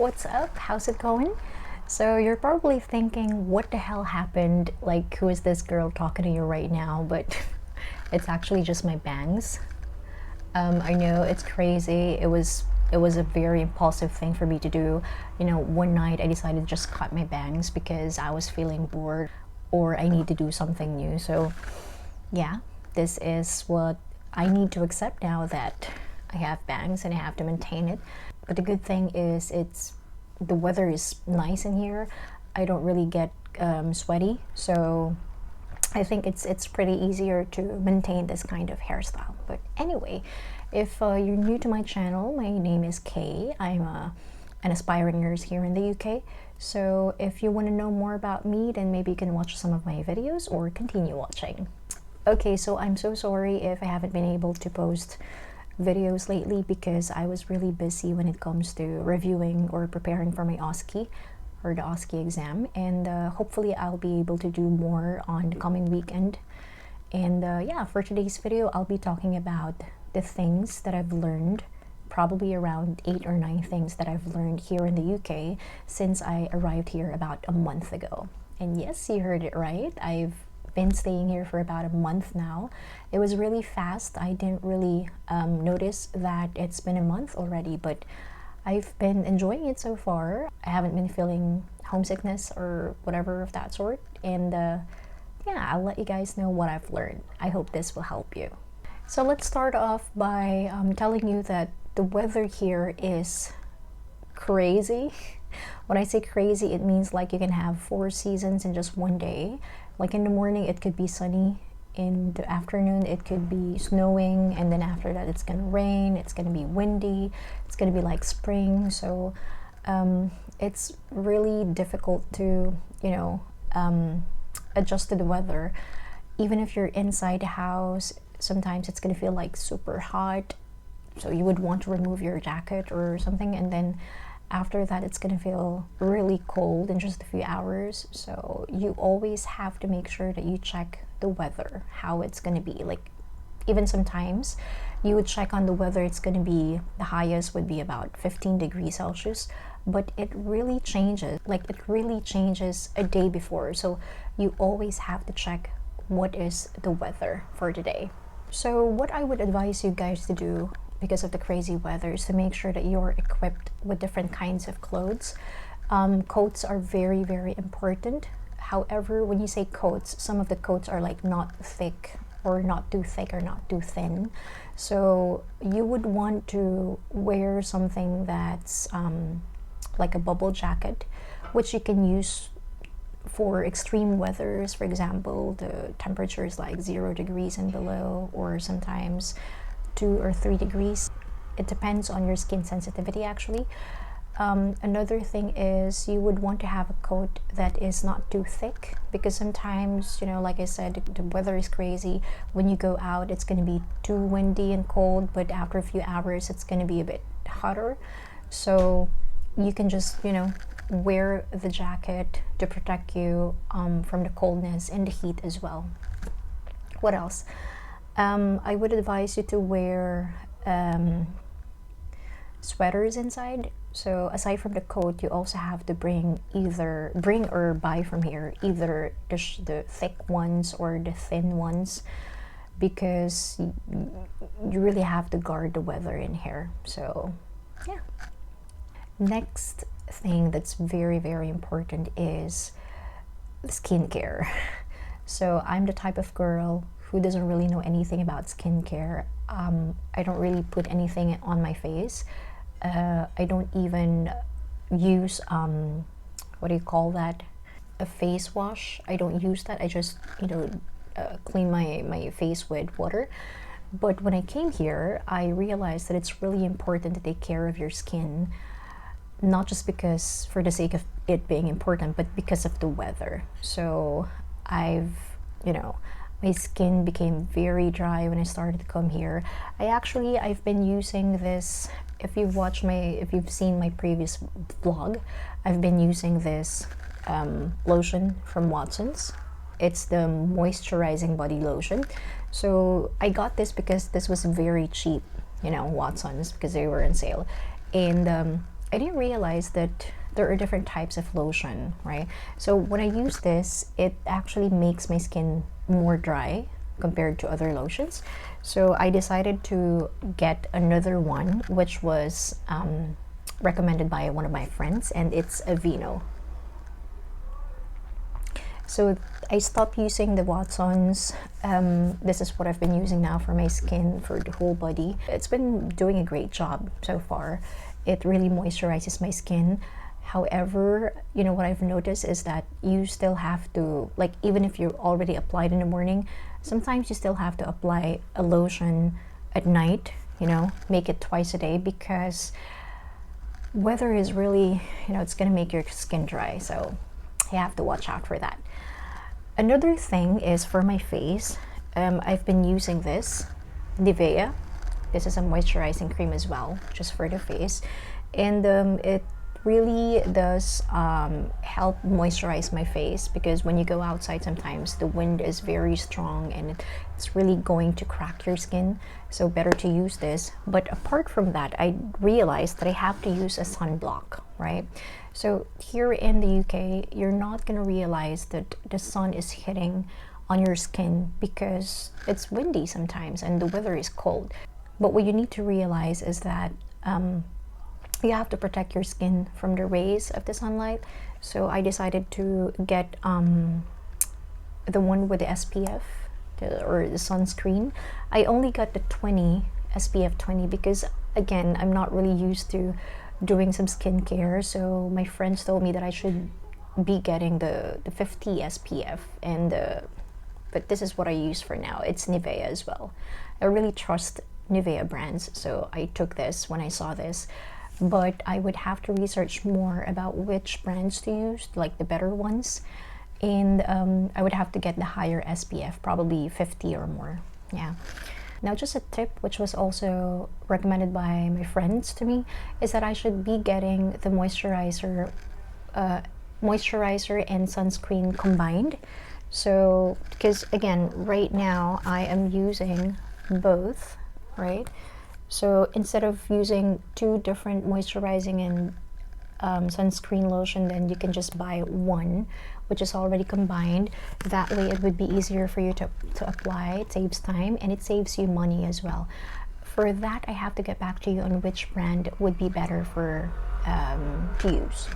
What's up? How's it going? So you're probably thinking, what the hell happened? Like, who is this girl talking to you right now? But it's actually just my bangs. I know it's crazy. It was a very impulsive thing for me to do. One night I decided to just cut my bangs because I was feeling bored or I need to do something new. So yeah, this is what I need to accept now, that I have bangs and I have to maintain it. But the good thing is the weather is nice in here. I don't really get sweaty, so I think it's pretty easier to maintain this kind of hairstyle. But anyway, if you're new to my channel, my name is Kay. I'm an aspiring nurse here in the UK. So if you want to know more about me, then maybe you can watch some of my videos or continue watching. Okay, so I'm so sorry if I haven't been able to post videos lately because I was really busy when it comes to reviewing or preparing for my OSCE or the OSCE exam, and hopefully I'll be able to do more on the coming weekend. And yeah, for today's video I'll be talking about the things that I've learned, probably around 8 or 9 things that I've learned here in the UK since I arrived here about a month ago. And yes, you heard it right, I've been staying here for about a month now. It was really fast. I didn't really notice that it's been a month already, but I've been enjoying it so far. I haven't been feeling homesickness or whatever of that sort. And yeah, I'll let you guys know what I've learned. I hope this will help you. So let's start off by telling you that the weather here is crazy. When I say crazy, it means like you can have 4 seasons in just one day. Like in the morning it could be sunny, in the afternoon it could be snowing, and then after that it's gonna rain, it's gonna be windy, it's gonna be like spring. So it's really difficult to adjust to the weather. Even if you're inside the house, sometimes it's gonna feel like super hot, so you would want to remove your jacket or something, and then after that it's gonna feel really cold in just a few hours. So you always have to make sure that you check the weather, how it's gonna be. Like, even sometimes you would check on the weather, it's gonna be, the highest would be about 15 degrees Celsius, but it really changes. Like, it really changes a day before. So you always have to check what is the weather for today. So what I would advise you guys to do, because of the crazy weather, is to make sure that you're equipped with different kinds of clothes. Coats are very, very important. However, when you say coats, some of the coats are like not thick, or not too thick or not too thin. So you would want to wear something that's like a bubble jacket, which you can use for extreme weathers. For example, the temperature is like 0 degrees and below, or sometimes 2 or 3 degrees. It depends on your skin sensitivity actually. Another thing is you would want to have a coat that is not too thick, because sometimes, like I said, the weather is crazy. When you go out it's going to be too windy and cold, but after a few hours it's going to be a bit hotter. So you can just wear the jacket to protect you from the coldness and the heat as well. What else? I would advise you to wear sweaters inside. So aside from the coat, you also have to bring or buy from here either the thick ones or the thin ones, because you really have to guard the weather in here. So yeah. Next thing that's very, very important is skincare. So I'm the type of girl who doesn't really know anything about skincare. I don't really put anything on my face. I don't even use what do you call that, a face wash. I don't use that. I just clean my face with water. But when I came here, I realized that it's really important to take care of your skin, not just because for the sake of it being important, but because of the weather. So my skin became very dry when I started to come here. I've been using this, if you've seen my previous vlog, I've been using this lotion from Watson's. It's the moisturizing body lotion. So I got this because this was very cheap, Watson's, because they were on sale. And I didn't realize that there are different types of lotion, right? So when I use this, it actually makes my skin more dry compared to other lotions. So I decided to get another one, which was recommended by one of my friends, and it's Aveeno. So I stopped using the Watsons. This is what I've been using now for my skin, for the whole body. It's been doing a great job so far. It really moisturizes my skin. However, you know what I've noticed is that you still have to, like, even if you already applied in the morning, sometimes you still have to apply a lotion at night, you know, make it twice a day, because weather is really, you know, it's gonna make your skin dry. So you have to watch out for that. Another thing is for my face, I've been using this Nivea. This is a moisturizing cream as well, just for the face, and it really does help moisturize my face, because when you go outside, sometimes the wind is very strong and it's really going to crack your skin, so better to use this. But apart from that, I realized that I have to use a sunblock, right? So here in the UK, you're not going to realize that the sun is hitting on your skin because it's windy sometimes and the weather is cold. But what you need to realize is that you have to protect your skin from the rays of the sunlight. So I decided to get the one with the SPF, or the sunscreen. I only got the 20 SPF 20 because, again, I'm not really used to doing some skincare. So my friends told me that I should be getting the 50 SPF, and but this is what I use for now. It's Nivea as well. I really trust Nivea brands, so I took this when I saw this. But I would have to research more about which brands to use, like the better ones, and I would have to get the higher SPF, probably 50 or more. Yeah. Now, just a tip, which was also recommended by my friends to me, is that I should be getting the moisturizer and sunscreen combined. So, because again, right now I am using both, right? So instead of using two different moisturizing and sunscreen lotion, then you can just buy one, which is already combined. That way it would be easier for you to apply. It saves time and it saves you money as well. For that, I have to get back to you on which brand would be better for to use.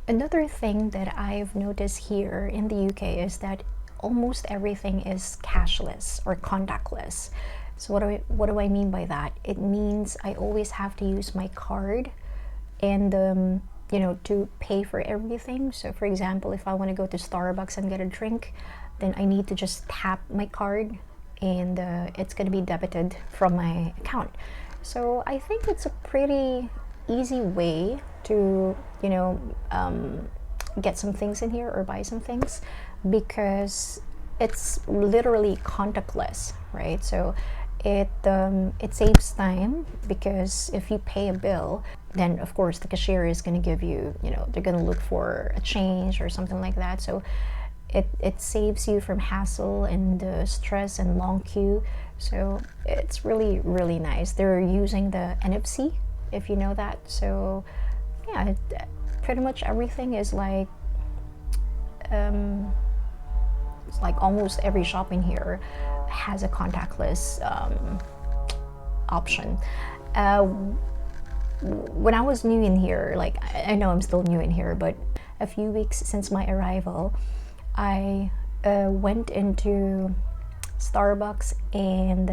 Another thing that I've noticed here in the UK is that almost everything is cashless or contactless. So what do I mean by that? It means I always have to use my card and you know, to pay for everything. So for example, if I want to go to Starbucks and get a drink, then I need to just tap my card and it's going to be debited from my account. So I think it's a pretty easy way to, you know, get some things in here or buy some things, because it's literally contactless, right? So it saves time, because if you pay a bill, then of course the cashier is going to give you, you know, they're going to look for a change or something like that. So it saves you from hassle and stress and long queue. So it's really, really nice. They're using the NFC, if you know that. So yeah, pretty much everything is like it's like almost every shop in here has a contactless option. When I was new in here, like, I know I'm still new in here, but a few weeks since my arrival, I went into Starbucks and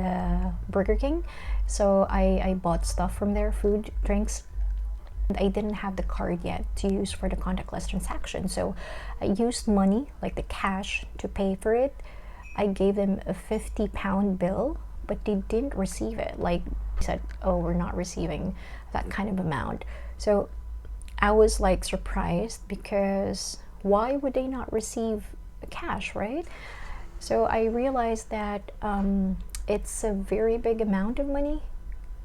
Burger King. So I bought stuff from there, food, drinks. I didn't have the card yet to use for the contactless transaction, so I used money, like the cash, to pay for it. I gave them a £50 bill, but they didn't receive it. Like, they said, oh, we're not receiving that kind of amount. So I was like surprised, because why would they not receive cash, right? So I realized that it's a very big amount of money.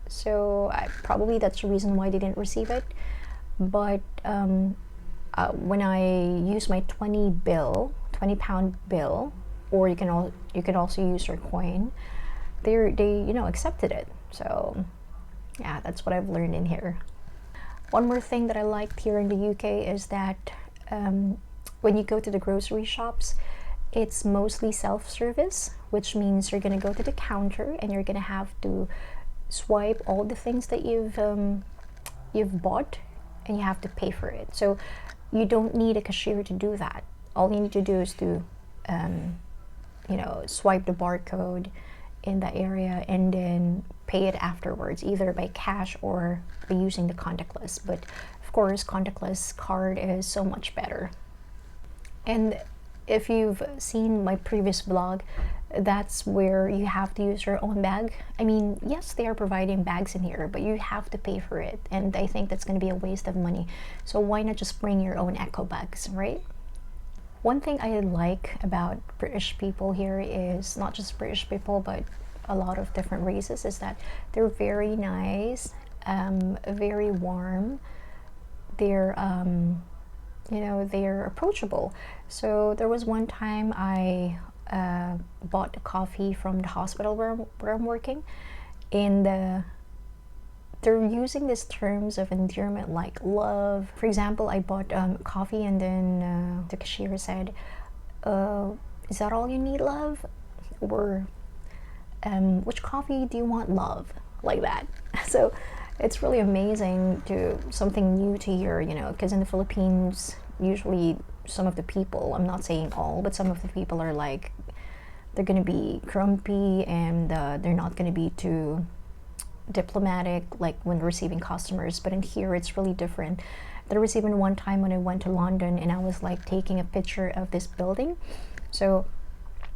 So probably that's the reason why they didn't receive it. But when I use my £20 bill, or you can also use your coin, they you know, accepted it. So yeah, that's what I've learned in here. One more thing that I liked here in the UK is that when you go to the grocery shops, it's mostly self-service, which means you're gonna go to the counter and you're gonna have to swipe all the things that you've bought, and you have to pay for it. So you don't need a cashier to do that. All you need to do is to swipe the barcode in that area and then pay it afterwards, either by cash or by using the contactless. But of course, contactless card is so much better. And if you've seen my previous vlog, that's where you have to use your own bag. I mean, yes, they are providing bags in here, but you have to pay for it, and I think that's going to be a waste of money. So why not just bring your own eco bags, right? One thing I like about British people here is, not just British people, but a lot of different races, is that they're very nice, very warm. They're they're approachable. So there was one time I bought a coffee from the hospital where I'm working, and they're using these terms of endearment like love. For example, I bought coffee, and then the cashier said, is that all you need, love? Or which coffee do you want, love? Like that. So it's really amazing, to something new to hear, because in the Philippines, usually some of the people, I'm not saying all, but some of the people are like, they're gonna be grumpy, and they're not gonna be too diplomatic like when receiving customers. But in here it's really different. There was even one time when I went to London and I was like taking a picture of this building. So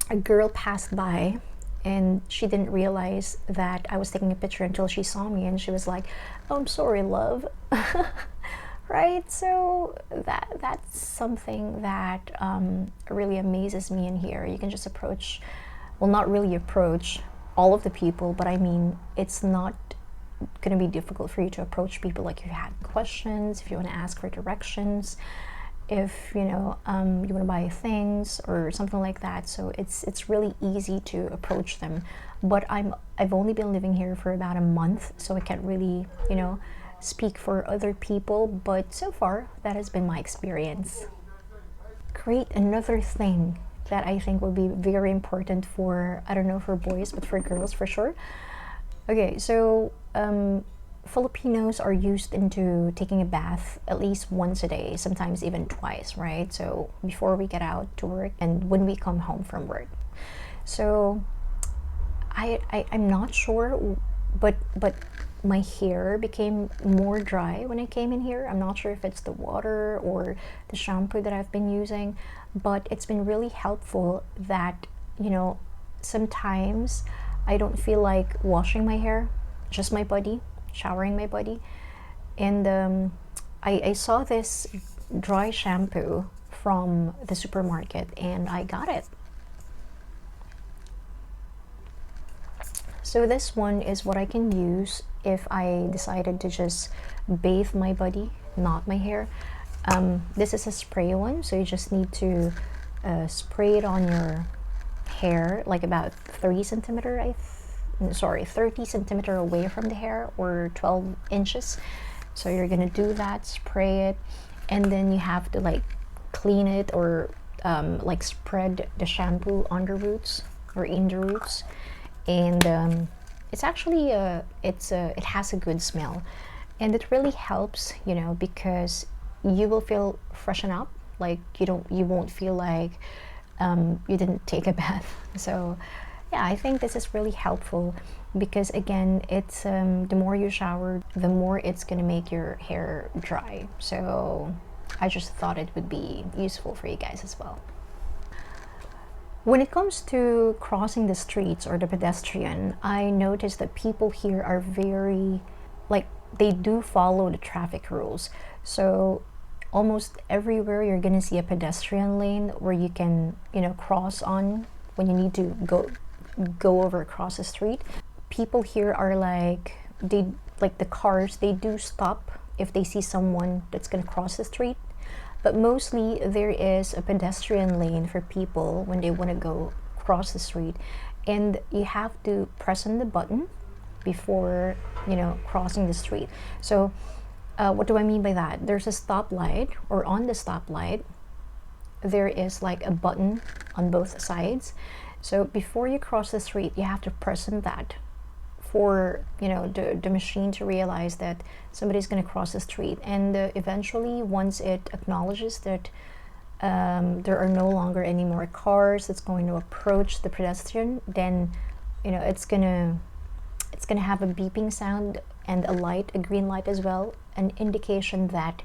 a girl passed by and she didn't realize that I was taking a picture until she saw me, and she was like, oh, I'm sorry, love. Right? So that's something that really amazes me in here. You can just approach, well, not really approach all of the people, but I mean, it's not going to be difficult for you to approach people. Like, if you had questions, if you want to ask for directions, if you want to buy things or something like that. So it's really easy to approach them. But I've only been living here for about a month, so I can't really speak for other people, but so far that has been my experience. Great. Another thing that I think would be very important for, I don't know, for boys, but for girls for sure. Okay, so Filipinos are used into taking a bath at least once a day, sometimes even twice, right? So before we get out to work and when we come home from work. So I'm not sure, but my hair became more dry when I came in here. I'm not sure if it's the water or the shampoo that I've been using, but it's been really helpful that, sometimes I don't feel like washing my hair, just my body, showering my body. And I saw this dry shampoo from the supermarket and I got it. So this one is what I can use if I decided to just bathe my body, not my hair. This is a spray one, so you just need to spray it on your hair, like about 30 centimeter away from the hair, or 12 inches. So you're gonna do that, spray it, and then you have to like clean it, or like spread the shampoo on the roots or in the roots. And it's actually it has a good smell, and it really helps, because you will feel freshen up, like you won't feel like you didn't take a bath. So yeah, I think this is really helpful, because again, it's the more you shower, the more it's gonna make your hair dry. So I just thought it would be useful for you guys as well. When it comes to crossing the streets or the pedestrian, I noticed that people here are very, like, they do follow the traffic rules. So almost everywhere you're gonna see a pedestrian lane where you can, cross on when you need to go over across the street. People here are like the cars, they do stop if they see someone that's gonna cross the street. But mostly there is a pedestrian lane for people when they want to go cross the street, and you have to press on the button before crossing the street. So What do I mean by that? There's a stoplight, or on the stoplight, there is like a button on both sides. So before you cross the street, you have to press on that for, you know, the machine to realize that somebody's going to cross the street. And eventually, once it acknowledges that there are no longer any more cars that's going to approach the pedestrian, then, you know, it's gonna have a beeping sound and a light, a green light as well, an indication that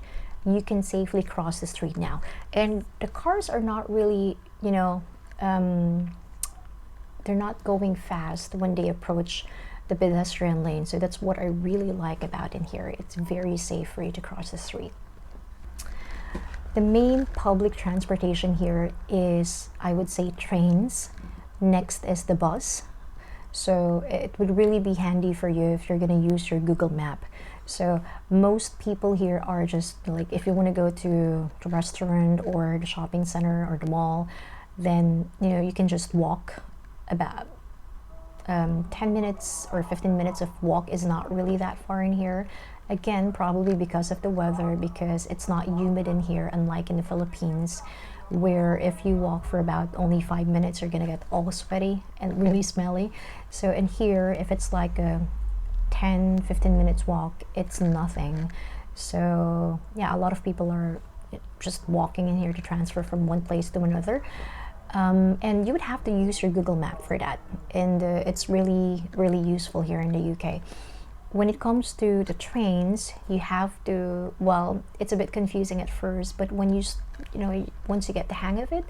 you can safely cross the street now. And the cars are not really, you know, they're not going fast when they approach the pedestrian lane. So that's what I really like about in here. It's very safe for you to cross the street. The main public transportation here is, I would say, trains. Next is the bus. So it would really be handy for you if you're going to use your Google Map. So most people here are just like, if you want to go to the restaurant or the shopping center or the mall, then, you know, you can just walk. About 10 minutes or 15 minutes of walk is not really that far in here. Again, probably because of the weather, because it's not humid in here, unlike in the Philippines, where if you walk for about only 5 minutes, you're gonna get all sweaty and really smelly. So in here, if it's like a 10-15 minutes walk, it's nothing. So yeah, a lot of people are just walking in here to transfer from one place to another. And you would have to use your Google Map for that, and it's really useful here in the UK. When it comes to the trains, you have to, well, it's a bit confusing at first, but when you know, once you get the hang of it,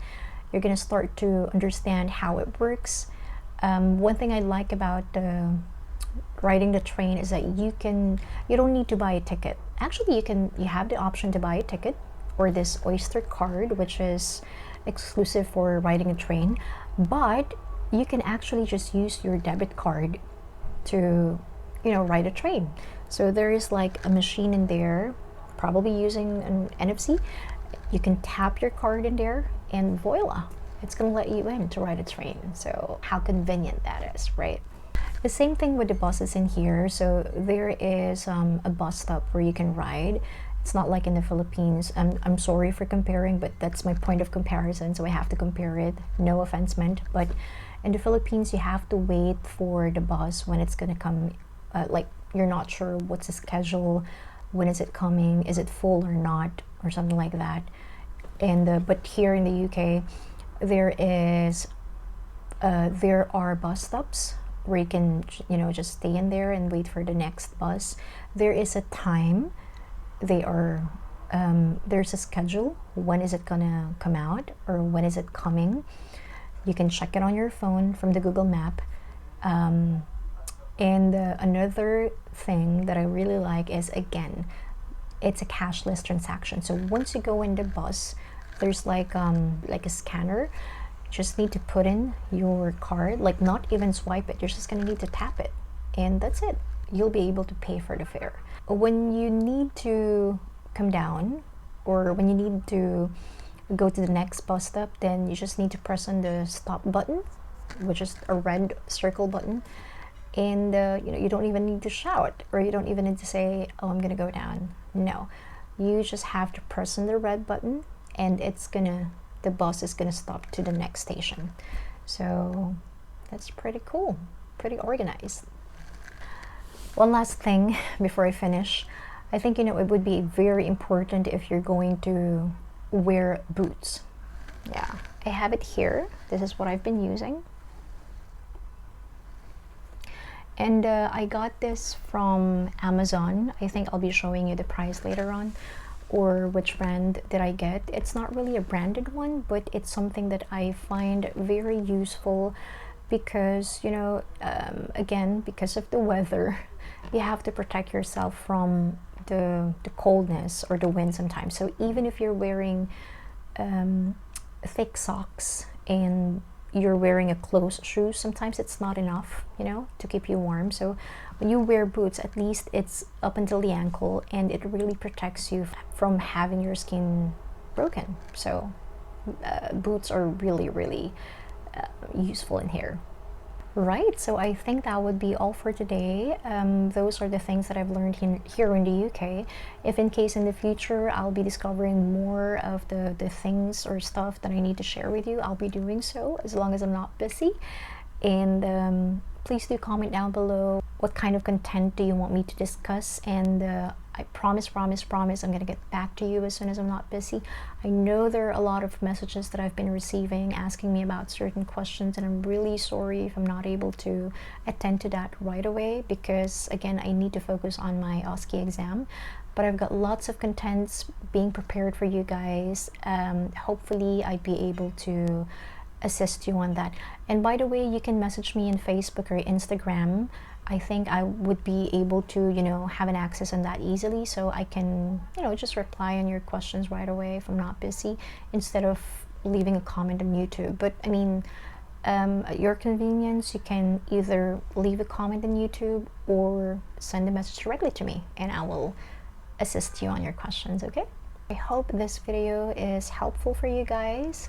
you're gonna start to understand how it works. One thing I like about riding the train is that you don't need to buy a ticket. Actually, you have the option to buy a ticket, or this Oyster card, which is exclusive for riding a train, but you can actually just use your debit card to, you know, ride a train. So there is like a machine in there, probably using an NFC. You can tap your card in there and voila, it's gonna let you in to ride a train. So how convenient that is, right? The same thing with the buses in here. So there is a bus stop where you can ride. It's not like in the Philippines. I'm sorry for comparing, but that's my point of comparison, so I have to compare it. No offense meant, but in the Philippines, you have to wait for the bus when it's gonna come. Like, you're not sure what's the schedule, when is it coming, is it full or not, or something like that. And but here in the UK, there are bus stops where you can, you know, just stay in there and wait for the next bus. There is a time. There's a schedule. When is it gonna come out, or when is it coming? You can check it on your phone from the Google Map. And another thing that I really like is, again, it's a cashless transaction. So once you go in the bus, there's like a scanner. You just need to put in your card, like not even swipe it. You're just gonna need to tap it, and that's it. You'll be able to pay for the fare. When you need to come down, or when you need to go to the next bus stop, then you just need to press on the stop button, which is a red circle button, and you know, you don't even need to shout, or you don't even need to say, oh, I'm gonna go down. No, you just have to press on the red button, and the bus is gonna stop to the next station. So that's pretty cool, pretty organized. One last thing before I finish. I think, you know, it would be very important if you're going to wear boots. Yeah, I have it here. This is what I've been using. And I got this from Amazon. I think I'll be showing you the price later on, or which brand did I get. It's not really a branded one, but it's something that I find very useful because, you know, again, because of the weather, you have to protect yourself from the coldness or the wind sometimes. So even if you're wearing thick socks and you're wearing a closed shoe, sometimes it's not enough, you know, to keep you warm. So when you wear boots, at least it's up until the ankle, and it really protects you from having your skin broken. So boots are really useful in here. Right, so I think that would be all for today. Those are the things that I've learned here in the UK. If in case in the future I'll be discovering more of the things or stuff that I need to share with you, I'll be doing so as long as I'm not busy. And please do comment down below what kind of content do you want me to discuss, and I promise I'm gonna get back to you as soon as I'm not busy. I know there are a lot of messages that I've been receiving asking me about certain questions, and I'm really sorry if I'm not able to attend to that right away, because again, I need to focus on my OSCE exam. But I've got lots of contents being prepared for you guys. Hopefully I'd be able to assist you on that. And by the way, you can message me in Facebook or Instagram. I think I would be able to, have an access on that easily, so I can, just reply on your questions right away if I'm not busy, instead of leaving a comment on YouTube. But I mean, at your convenience, you can either leave a comment on YouTube or send a message directly to me, and I will assist you on your questions, okay? I hope this video is helpful for you guys.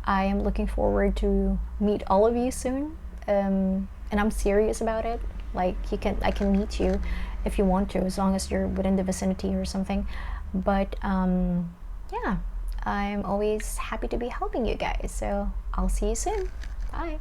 I am looking forward to meet all of you soon, and I'm serious about it. Like, I can meet you if you want to, as long as you're within the vicinity or something. But yeah, I'm always happy to be helping you guys. So I'll see you soon. Bye.